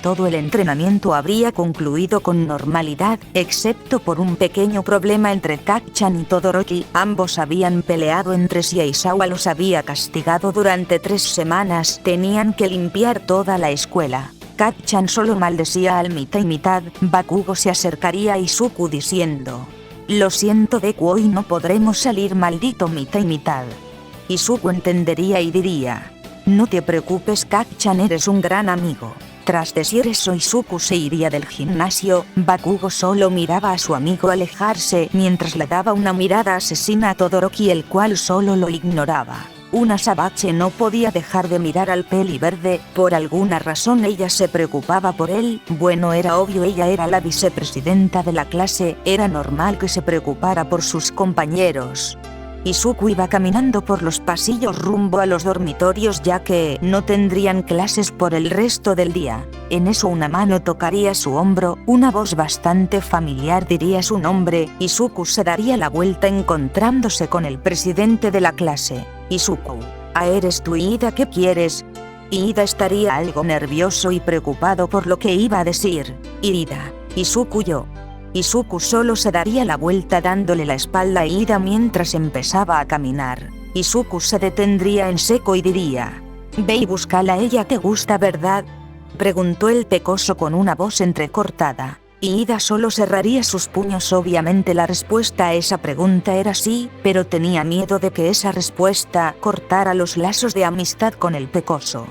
Todo el entrenamiento habría concluido con normalidad, excepto por un pequeño problema entre Kacchan y Todoroki. Ambos habían peleado entre sí y Aizawa los había castigado durante 3 semanas. Tenían que limpiar toda la escuela. Kacchan solo maldecía al mitad y mitad. Bakugo se acercaría a Izuku diciendo: «Lo siento Deku, hoy no podremos salir, maldito mitad y mitad». Izuku entendería y diría: «No te preocupes Kacchan, eres un gran amigo». Tras decir eso, Izuku se iría del gimnasio. Bakugo solo miraba a su amigo alejarse mientras le daba una mirada asesina a Todoroki, el cual solo lo ignoraba. Una Sabache no podía dejar de mirar al peli verde. Por alguna razón ella se preocupaba por él. Bueno, era obvio, ella era la vicepresidenta de la clase. Era normal que se preocupara por sus compañeros. Izuku iba caminando por los pasillos rumbo a los dormitorios, ya que no tendrían clases por el resto del día. En eso una mano tocaría su hombro, una voz bastante familiar diría su nombre. Izuku se daría la vuelta encontrándose con el presidente de la clase. «Izuku, ¿eres tú Ida? ¿Qué quieres?» Ida estaría algo nervioso y preocupado por lo que iba a decir. «Ida, Izuku, yo». Izuku solo se daría la vuelta dándole la espalda a Ida mientras empezaba a caminar. Izuku se detendría en seco y diría: «Ve y búscala, ella te gusta, ¿verdad?», preguntó el pecoso con una voz entrecortada. Ida solo cerraría sus puños. Obviamente la respuesta a esa pregunta era sí, pero tenía miedo de que esa respuesta cortara los lazos de amistad con el pecoso.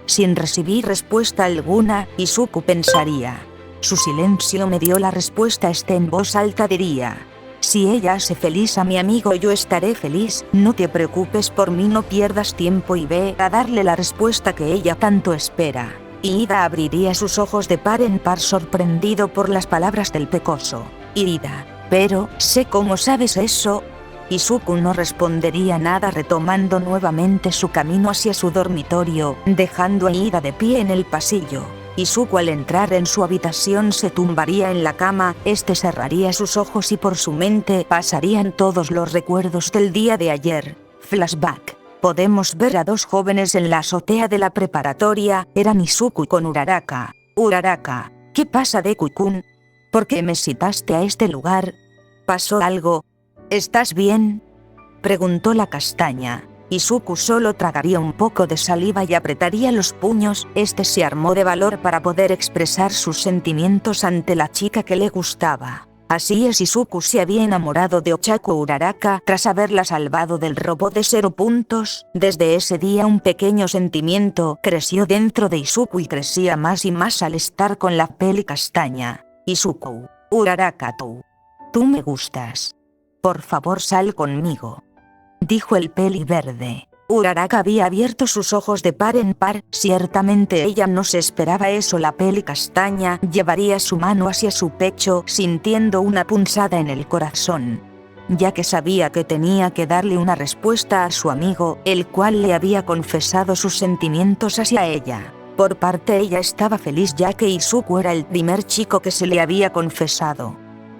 Sin recibir respuesta alguna, Izuku pensaría: «Su silencio me dio la respuesta». En voz alta diría: «Si ella hace feliz a mi amigo, yo estaré feliz. No te preocupes por mí, no pierdas tiempo y ve a darle la respuesta que ella tanto espera». Ida abriría sus ojos de par en par, sorprendido por las palabras del pecoso. «Ida, pero, sé cómo sabes eso». Izuku no respondería nada, retomando nuevamente su camino hacia su dormitorio, dejando a Ida de pie en el pasillo. Izuku al entrar en su habitación se tumbaría en la cama, cerraría sus ojos y por su mente pasarían todos los recuerdos del día de ayer. Flashback. Podemos ver a 2 jóvenes en la azotea de la preparatoria. Eran Izuku con Uraraka. «Uraraka, ¿qué pasa, Deku-kun? ¿Por qué me citaste a este lugar? ¿Pasó algo? ¿Estás bien?», preguntó la castaña. Izuku solo tragaría un poco de saliva y apretaría los puños. Se armó de valor para poder expresar sus sentimientos ante la chica que le gustaba. Así es, Izuku se había enamorado de Ochako Uraraka tras haberla salvado del robot de 0 puntos. Desde ese día un pequeño sentimiento creció dentro de Izuku y crecía más y más al estar con la peli castaña. «Izuku, Uraraka, tú me gustas. Por favor, sal conmigo», dijo el peli verde. Uraraka había abierto sus ojos de par en par. Ciertamente ella no se esperaba eso. La peli castaña llevaría su mano hacia su pecho, sintiendo una punzada en el corazón, ya que sabía que tenía que darle una respuesta a su amigo, el cual le había confesado sus sentimientos hacia ella. Por parte ella estaba feliz, ya que Izuku era el primer chico que se le había confesado.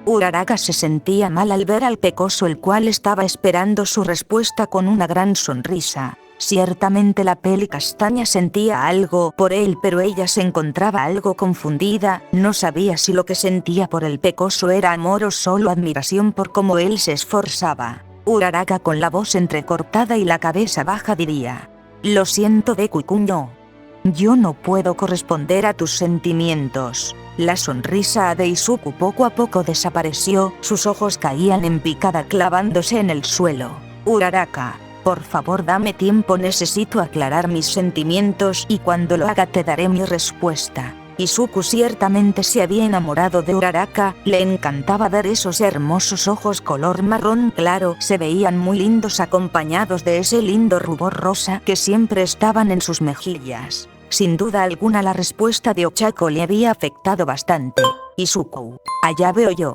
Uraraka se sentía mal al ver al pecoso, el cual estaba esperando su respuesta con una gran sonrisa. Ciertamente la peli castaña sentía algo por él, pero ella se encontraba algo confundida. No sabía si lo que sentía por el pecoso era amor o solo admiración por cómo él se esforzaba. Uraraka con la voz entrecortada y la cabeza baja diría: «Lo siento, Deku-kun, yo no puedo corresponder a tus sentimientos». La sonrisa de Izuku poco a poco desapareció, sus ojos caían en picada clavándose en el suelo. «Uraraka, por favor dame tiempo, necesito aclarar mis sentimientos y cuando lo haga te daré mi respuesta». Izuku ciertamente se había enamorado de Uraraka, le encantaba ver esos hermosos ojos color marrón claro, se veían muy lindos acompañados de ese lindo rubor rosa que siempre estaban en sus mejillas. Sin duda alguna la respuesta de Ochako le había afectado bastante. «Izuku, allá veo yo.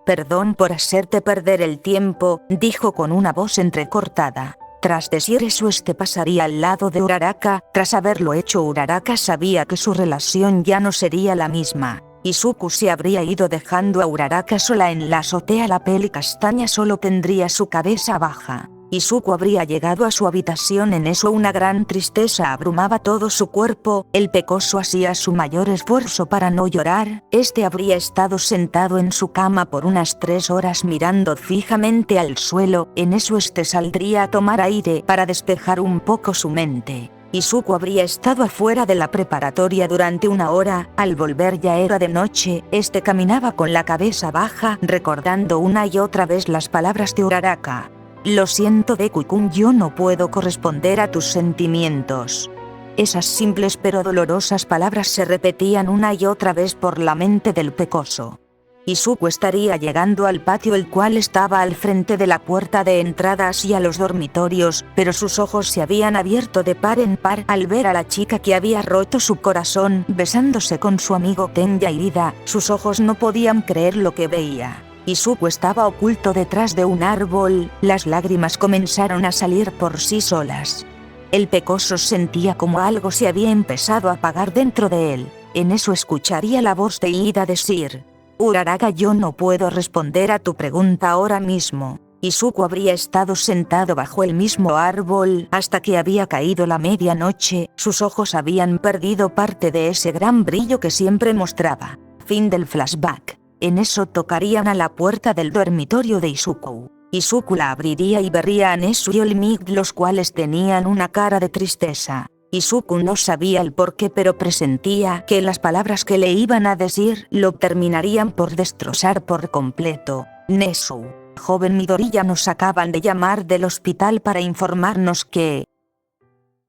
Perdón por hacerte perder el tiempo», dijo con una voz entrecortada. Tras decir eso pasaría al lado de Uraraka. Tras haberlo hecho, Uraraka sabía que su relación ya no sería la misma. Izuku se habría ido dejando a Uraraka sola en la azotea. La peli castaña solo tendría su cabeza baja. Izuku habría llegado a su habitación. En eso una gran tristeza abrumaba todo su cuerpo. El pecoso hacía su mayor esfuerzo para no llorar. Este habría estado sentado en su cama por unas 3 horas mirando fijamente al suelo. En eso saldría a tomar aire para despejar un poco su mente. Izuku habría estado afuera de la preparatoria durante 1 hora. Al volver ya era de noche. Caminaba con la cabeza baja, recordando una y otra vez las palabras de Uraraka. Lo siento, Deku-kun, yo no puedo corresponder a tus sentimientos. Esas simples pero dolorosas palabras se repetían una y otra vez por la mente del pecoso. Izuku estaría llegando al patio, el cual estaba al frente de la puerta de entrada hacia los dormitorios, pero sus ojos se habían abierto de par en par al ver a la chica que había roto su corazón besándose con su amigo Tenya Irida. Sus ojos no podían creer lo que veía. Izuku estaba oculto detrás de un árbol. Las lágrimas comenzaron a salir por sí solas. El pecoso sentía como algo se había empezado a apagar dentro de él. En eso escucharía la voz de Ida decir: Uraraka, yo no puedo responder a tu pregunta ahora mismo. Izuku habría estado sentado bajo el mismo árbol hasta que había caído la medianoche. Sus ojos habían perdido parte de ese gran brillo que siempre mostraba. Fin del flashback. En eso tocarían a la puerta del dormitorio de Izuku. Izuku la abriría y vería a Nezu y Olmig, los cuales tenían una cara de tristeza. Izuku no sabía el porqué, pero presentía que las palabras que le iban a decir lo terminarían por destrozar por completo. Nezu, joven Midoriya, nos acaban de llamar del hospital para informarnos que